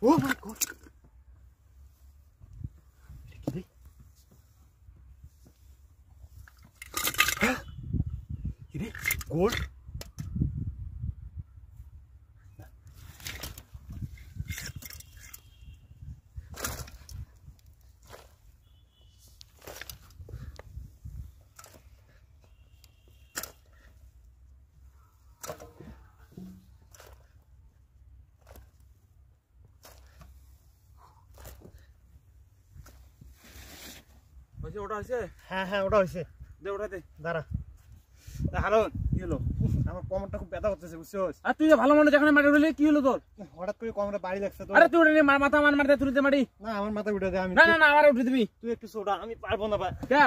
Oh my god. Ini gold. ওটা হইছে হ্যাঁ হ্যাঁ ওটা হইছে দে ওটা দে দাঁড়া হ্যালো কি হলো আমার কোমরটা খুব ব্যথা করতেছে বুঝছস আর তুই যে ভালো মনে যেখানে মাটি উঠলি কি হলো তোর হঠাৎ করে কোমরে বাড়ি লাগছে তো আরে তুই উঠে নে মাথা মারতে তুই দে মাটি না আমার মাথা উঠে দে আমি না না না আমার উঠে দিবি তুই একটু সোডা আমি পারবো না ভাই কে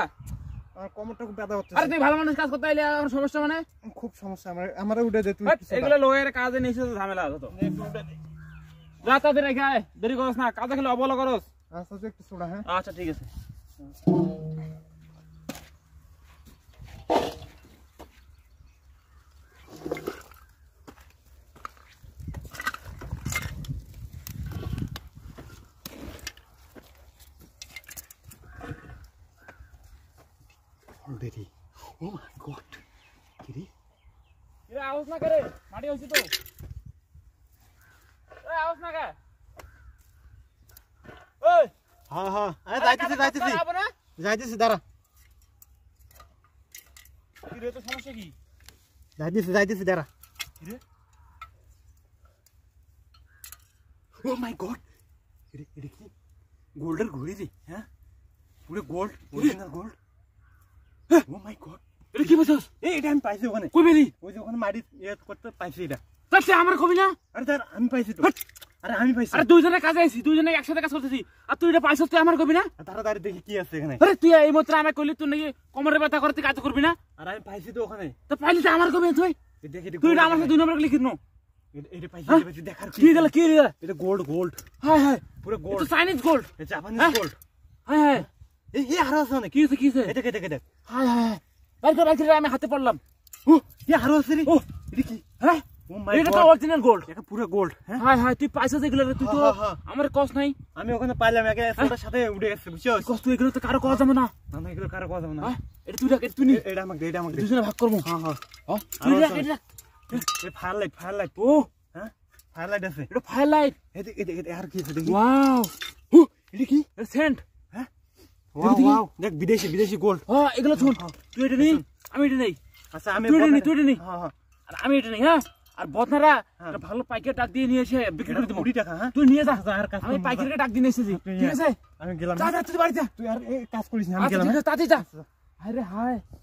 আমার কোমরটা খুব ব্যথা করতেছে আরে তুই ভালো মানুষ কাজ করতে আইলে আমার সমস্যা মানে খুব সমস্যা আমারে উঠে দে তুই একটু এগুলো লোয়ের কাজে নিছে তো ঝামেলা হতো একটু উঠে দে যা তাদের রেখে আয় দেরি করস না কাজে খেলে অবহেলা করস আচ্ছা তুই একটু সোডা হ্যাঁ আচ্ছা ঠিক আছে already oh my god কিরে এ আওয়াজ না করে মাটি হইছে তো এ আওয়াজ না কে ওই হ্যাঁ হ্যাঁ আরে যাইতেছি দাঁড়া কি রে তো সমস্যা কি যাইতেছি দাঁড়া কিরে oh my god এটা কি গোল্ডের ঘড়ি রে হ্যাঁ পুরো gold original gold oh my god এটা কি বলছস এটা আমি পাইছি ওখানে কই বেলি ওই যে ওখানে মাটি করতে পাইছি এটা তাতে আমার কবি না আরে স্যার আমি পাইছি তো আরে আমি পাইছি আরে দুইজনে কাজে আইছি দুইজনে একসাথে কাজ করতেছি আর তুই এটা পাইছস তুই আমার কবি না তাড়াতাড়ি দেখি কি আছে এখানে আরে তুই এই মাত্র আমাকে কইলি তুই নাকি কোমরে ব্যথা করতে কাজ করবি না আরে আমি পাইছি তো ওখানে তো পাইলি তো আমার কবি তুই দেখি তুই এটা আমার সাথে দুই নম্বর লিখিস নো এটা পাইছি দেখার কি দিলা কি দিলা এটা গোল্ড হায় হায় পুরো এটা গোল্ড চাইনিজ গোল্ড এটা জাপানিজ গোল্ড হায় হায় এই আরো আছে অনেক কি হইছে কি হইছে এটা দেখ হায় হায় বাইরে আমি হাতে পড়লাম ও আরো আছে রে ও এটা কি হ্যাঁ ও মাই এটা গড তো অরিজিনাল গোল্ড এটা পুরো গোল্ড হ্যাঁ হায় হায় তুই পাইছস এগুলো রে, তুই তো হ্যাঁ। আমার কস নাই আমি ওখানে পাইলাম একে ফটোর সাথে উঠে গেছে বুঝছস কস তুই এগুলো তো কারো কস যাবে না না এগুলো কারো কথা না হ্যাঁ এটা তুই রাখ এটা তুই নি এটা আমাকে দে দুজনে ভাগ করবো হ্যাঁ হ্যাঁ তুই রাখ এটা রাখ। এই ফায়ার লাইট ও হ্যাঁ ফায়ার লাইট আছে এটা ফায়ার লাইট এটা আর কি আছে দেখি ওয়াও ও এটা কি এটা সেন্ট হ্যাঁ ওয়াও দেখ বিদেশি গোল্ড হ্যাঁ এগুলো শুন তুই এটা নেই আমি এটা নেই আচ্ছা আমি তুই এটা নেই হ্যাঁ আর আমি এটা নেই হ্যাঁ আর বদনারা একটা ভালো পাইকারি ডাক দিয়ে নিয়ে এসে বিক্রি করে দেবো 20 টাকা হ্যাঁ তুই নিয়ে যা আর কাজ আমি পাইকারিকে ডাক দিয়ে এসেছি ঠিক আছে আমি গেলাম যা যা তুই বাড়ি যা তুই আর কাজ করিস না আমি আচ্ছা গেলাম ঠিক আছে তাড়াতাড়ি যা আরে হায়